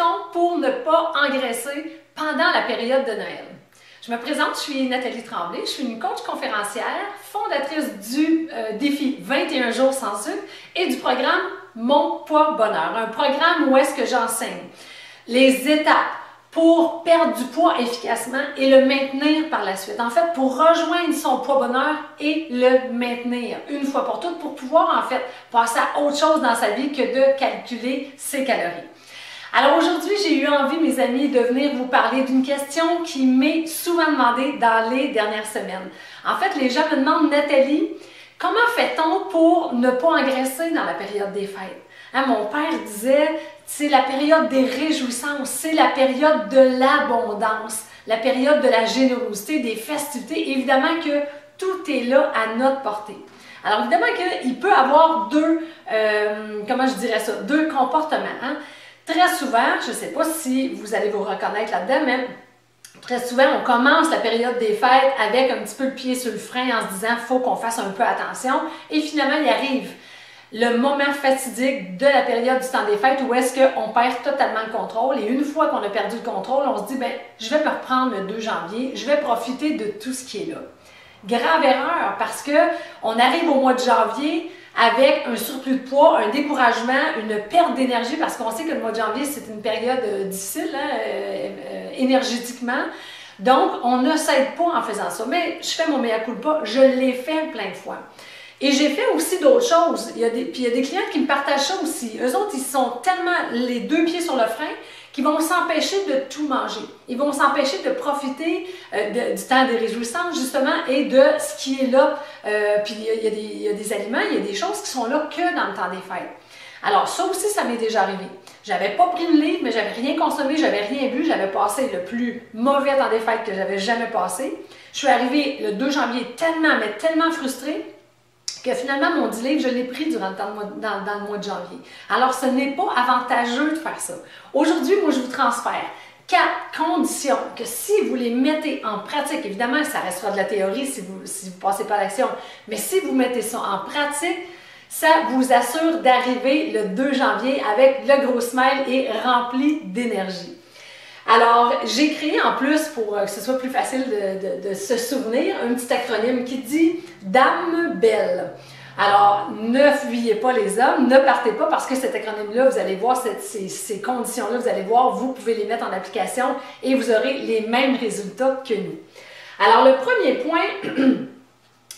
fait-on pour ne pas engraisser pendant la période de Noël? Je me présente, je suis Nathalie Tremblay, je suis une coach conférencière, fondatrice du défi 21 jours sans sucre et du programme Mon Poids Bonheur, un programme où est-ce que j'enseigne les étapes pour perdre du poids efficacement et le maintenir par la suite. En fait, pour rejoindre son poids bonheur et le maintenir une fois pour toutes pour pouvoir en fait passer à autre chose dans sa vie que de calculer ses calories. Alors aujourd'hui, j'ai eu envie, mes amis, de venir vous parler d'une question qui m'est souvent demandée dans les dernières semaines. En fait, les gens me demandent, Nathalie, comment fait-on pour ne pas engraisser dans la période des fêtes? Hein, mon père disait, c'est la période des réjouissances, c'est la période de l'abondance, la période de la générosité, des festivités. Évidemment que tout est là à notre portée. Alors évidemment qu'il peut y avoir deux comportements. Hein? Très souvent, je ne sais pas si vous allez vous reconnaître là-dedans, mais très souvent, on commence la période des fêtes avec un petit peu le pied sur le frein en se disant qu'il faut qu'on fasse un peu attention. Et finalement, il arrive le moment fatidique de la période du temps des fêtes où est-ce qu'on perd totalement le contrôle. Et une fois qu'on a perdu le contrôle, on se dit, ben, je vais me reprendre le 2 janvier, je vais profiter de tout ce qui est là. Grave erreur, parce qu'on arrive au mois de janvier avec un surplus de poids, un découragement, une perte d'énergie, parce qu'on sait que le mois de janvier, c'est une période difficile, énergétiquement. Donc, on ne s'aide pas en faisant ça. Mais je fais mon mea culpa, je l'ai fait plein de fois. Et j'ai fait aussi d'autres choses. Il y a des clients qui me partagent ça aussi. Eux autres, ils sont tellement les deux pieds sur le frein qu'ils vont s'empêcher de tout manger. Ils vont s'empêcher de profiter du temps des réjouissances, justement, et de ce qui est là. Puis il y a des aliments, il y a des choses qui sont là que dans le temps des fêtes. Alors, ça aussi, ça m'est déjà arrivé. J'avais pas pris le livre, mais j'avais rien consommé, j'avais rien bu, j'avais passé le plus mauvais temps des fêtes que j'avais jamais passé. Je suis arrivée le 2 janvier tellement frustrée, que finalement, mon 10 livres, je l'ai pris durant dans le mois de janvier. Alors, ce n'est pas avantageux de faire ça. Aujourd'hui, moi, je vous transfère 4 conditions que si vous les mettez en pratique, évidemment, ça restera de la théorie si vous ne passez pas à l'action, mais si vous mettez ça en pratique, ça vous assure d'arriver le 2 janvier avec le gros smile et rempli d'énergie. Alors, j'ai créé en plus, pour que ce soit plus facile de se souvenir, un petit acronyme qui dit « Dame belle ». Alors, ne fuyez pas les hommes, ne partez pas parce que cet acronyme-là, vous allez voir ces conditions-là, vous allez voir, vous pouvez les mettre en application et vous aurez les mêmes résultats que nous. Alors, le premier point,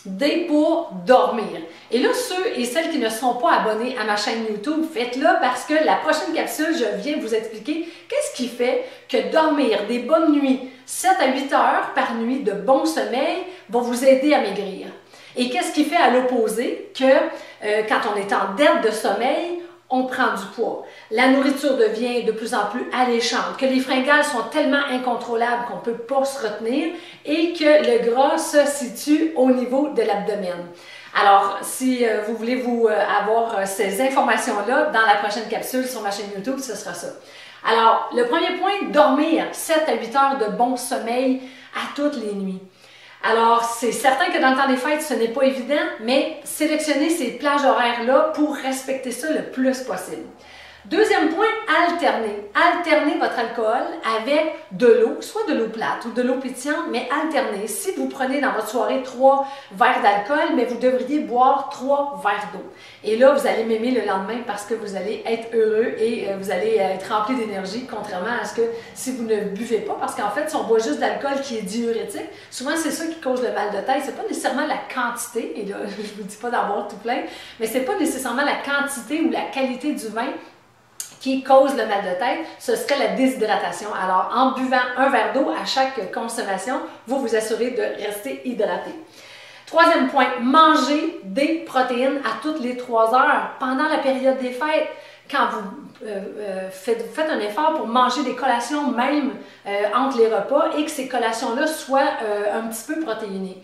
D pour dormir. Et là, ceux et celles qui ne sont pas abonnés à ma chaîne YouTube, faites-le parce que la prochaine capsule, je viens vous expliquer qu'est-ce qui fait que dormir des bonnes nuits, 7 à 8 heures par nuit de bon sommeil, va vous aider à maigrir. Et qu'est-ce qui fait à l'opposé que quand on est en dette de sommeil, on prend du poids. La nourriture devient de plus en plus alléchante, que les fringales sont tellement incontrôlables qu'on ne peut pas se retenir et que le gras se situe au niveau de l'abdomen. Alors, si vous voulez avoir ces informations-là dans la prochaine capsule sur ma chaîne YouTube, ce sera ça. Alors, le premier point, dormir 7 à 8 heures de bon sommeil à toutes les nuits. Alors, c'est certain que dans le temps des fêtes, ce n'est pas évident, mais sélectionnez ces plages horaires-là pour respecter ça le plus possible. Deuxième point, alterner. Alternez votre alcool avec de l'eau, soit de l'eau plate ou de l'eau pétillante, mais alternez. Si vous prenez dans votre soirée 3 verres d'alcool, mais vous devriez boire 3 verres d'eau. Et là, vous allez m'aimer le lendemain parce que vous allez être heureux et vous allez être rempli d'énergie, contrairement à ce que si vous ne buvez pas, parce qu'en fait, si on boit juste de l'alcool qui est diurétique, souvent c'est ça qui cause le mal de tête. C'est pas nécessairement la quantité, et là, je ne vous dis pas d'en boire tout plein, mais c'est pas nécessairement la quantité ou la qualité du vin qui cause le mal de tête, ce serait la déshydratation. Alors, en buvant un verre d'eau à chaque consommation, vous vous assurez de rester hydraté. Troisième point, manger des protéines à toutes les 3 heures pendant la période des fêtes. Quand vous faites un effort pour manger des collations même entre les repas et que ces collations-là soient un petit peu protéinées.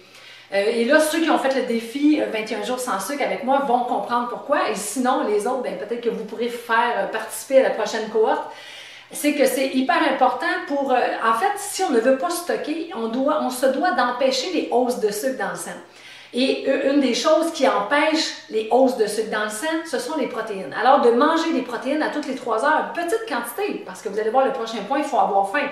Et là, ceux qui ont fait le défi 21 jours sans sucre avec moi vont comprendre pourquoi. Et sinon, les autres, ben, peut-être que vous pourrez faire participer à la prochaine cohorte. C'est que c'est hyper important pour... en fait, si on ne veut pas stocker, on se doit d'empêcher les hausses de sucre dans le sang. Et une des choses qui empêche les hausses de sucre dans le sang, ce sont les protéines. Alors, de manger des protéines à toutes les 3 heures, petite quantité, parce que vous allez voir le prochain point, il faut avoir faim.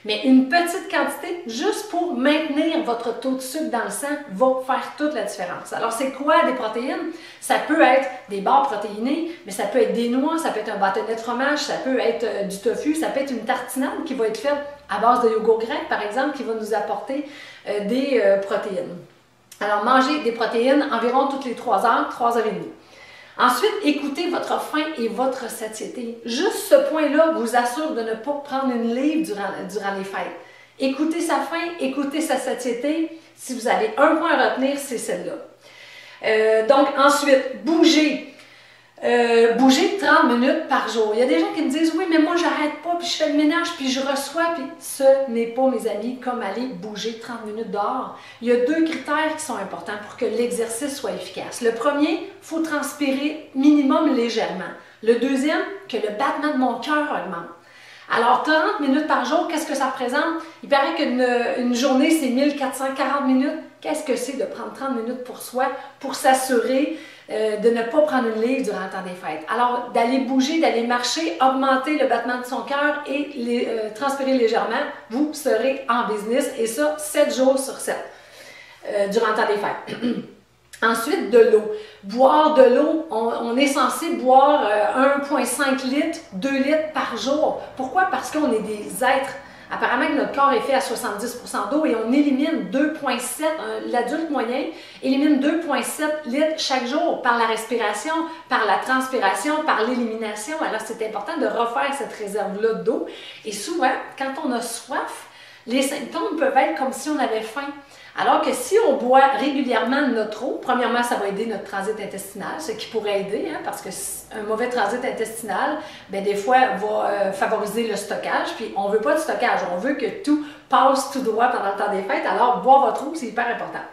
Mais une petite quantité, juste pour maintenir votre taux de sucre dans le sang, va faire toute la différence. Alors, c'est quoi des protéines? Ça peut être des barres protéinées, mais ça peut être des noix, ça peut être un bâtonnet de fromage, ça peut être du tofu, ça peut être une tartinade qui va être faite à base de yogourt grec, par exemple, qui va nous apporter des protéines. Alors, mangez des protéines environ toutes les 3 heures, 3 heures et demie. Ensuite, écoutez votre faim et votre satiété. Juste ce point-là vous assure de ne pas prendre une livre durant les fêtes. Écoutez sa faim, écoutez sa satiété. Si vous avez un point à retenir, c'est celle-là. Donc, ensuite, bougez. Bouger 30 minutes par jour. Il y a des gens qui me disent « Oui, mais moi, j'arrête pas, puis je fais le ménage, puis je reçois. » Puis ce n'est pas, mes amis, comme aller bouger 30 minutes dehors. Il y a 2 critères qui sont importants pour que l'exercice soit efficace. Le premier, il faut transpirer minimum légèrement. Le deuxième, que le battement de mon cœur augmente. Alors, 30 minutes par jour, qu'est-ce que ça représente? Il paraît qu'une journée, c'est 1440 minutes. Qu'est-ce que c'est de prendre 30 minutes pour soi, pour s'assurer de ne pas prendre une livre durant le temps des fêtes? Alors, d'aller bouger, d'aller marcher, augmenter le battement de son cœur et transpirer légèrement, vous serez en business, et ça, 7 jours sur 7, durant le temps des fêtes. Ensuite, de l'eau. Boire de l'eau, on est censé boire 1,5 litres, 2 litres par jour. Pourquoi? Parce qu'on est des êtres. Apparemment que notre corps est fait à 70% d'eau et on élimine 2,7, l'adulte moyen élimine 2,7 litres chaque jour par la respiration, par la transpiration, par l'élimination. Alors, c'est important de refaire cette réserve-là d'eau. Et souvent, quand on a soif, les symptômes peuvent être comme si on avait faim. Alors que si on boit régulièrement notre eau, premièrement, ça va aider notre transit intestinal, ce qui pourrait aider, hein, parce qu'un mauvais transit intestinal, bien, des fois, va favoriser le stockage, puis on ne veut pas de stockage, on veut que tout passe tout droit pendant le temps des fêtes, alors boire votre eau, c'est hyper important.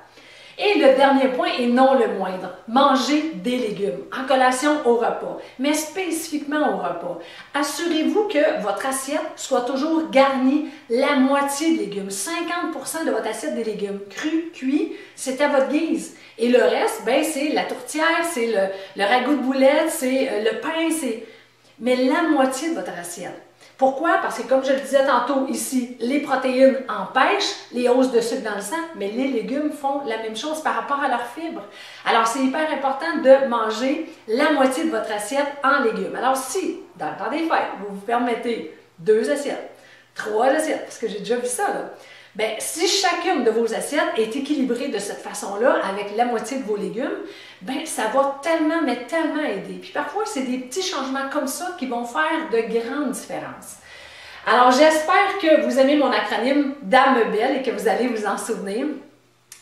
Et le dernier point, et non le moindre, manger des légumes en collation au repas, mais spécifiquement au repas. Assurez-vous que votre assiette soit toujours garnie la moitié de légumes. 50% de votre assiette des légumes, crus, cuits, c'est à votre guise. Et le reste, ben, c'est la tourtière, c'est le ragoût de boulettes, c'est le pain, mais la moitié de votre assiette. Pourquoi? Parce que comme je le disais tantôt ici, les protéines empêchent les hausses de sucre dans le sang, mais les légumes font la même chose par rapport à leurs fibres. Alors, c'est hyper important de manger la moitié de votre assiette en légumes. Alors, si, dans le temps des fêtes, vous vous permettez 2 assiettes, 3 assiettes, parce que j'ai déjà vu ça, là, bien, si chacune de vos assiettes est équilibrée de cette façon-là, avec la moitié de vos légumes, bien, ça va tellement, mais tellement aider. Puis parfois, c'est des petits changements comme ça qui vont faire de grandes différences. Alors, j'espère que vous aimez mon acronyme Dame Belle et que vous allez vous en souvenir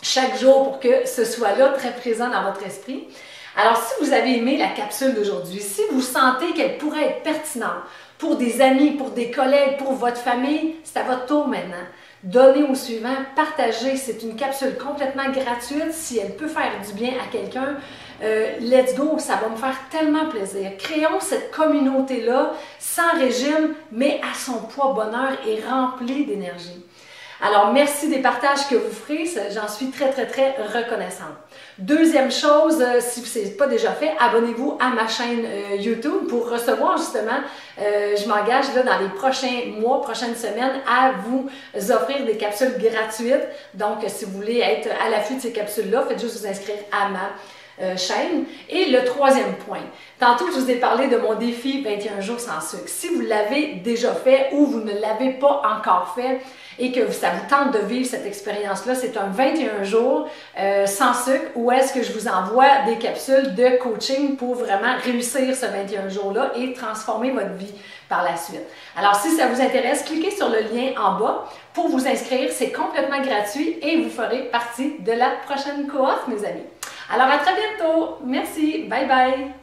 chaque jour pour que ce soit là, très présent dans votre esprit. Alors, si vous avez aimé la capsule d'aujourd'hui, si vous sentez qu'elle pourrait être pertinente pour des amis, pour des collègues, pour votre famille, c'est à votre tour maintenant. Donnez au suivant, partagez. C'est une capsule complètement gratuite. Si elle peut faire du bien à quelqu'un, let's go, ça va me faire tellement plaisir. Créons cette communauté-là, sans régime, mais à son poids bonheur et remplie d'énergie. Alors, merci des partages que vous ferez, j'en suis très, très, très reconnaissante. Deuxième chose, si ce n'est pas déjà fait, abonnez-vous à ma chaîne YouTube pour recevoir justement, je m'engage là dans les prochains mois, prochaines semaines à vous offrir des capsules gratuites. Donc, si vous voulez être à l'affût de ces capsules-là, faites juste vous inscrire à ma chaîne. Et le troisième point, tantôt je vous ai parlé de mon défi 21 jours sans sucre. Si vous l'avez déjà fait ou vous ne l'avez pas encore fait et que ça vous tente de vivre cette expérience-là, c'est un 21 jours sans sucre où est-ce que je vous envoie des capsules de coaching pour vraiment réussir ce 21 jours-là et transformer votre vie par la suite. Alors, si ça vous intéresse, cliquez sur le lien en bas pour vous inscrire. C'est complètement gratuit et vous ferez partie de la prochaine cohorte, mes amis. Alors, à très bientôt. Merci. Bye bye.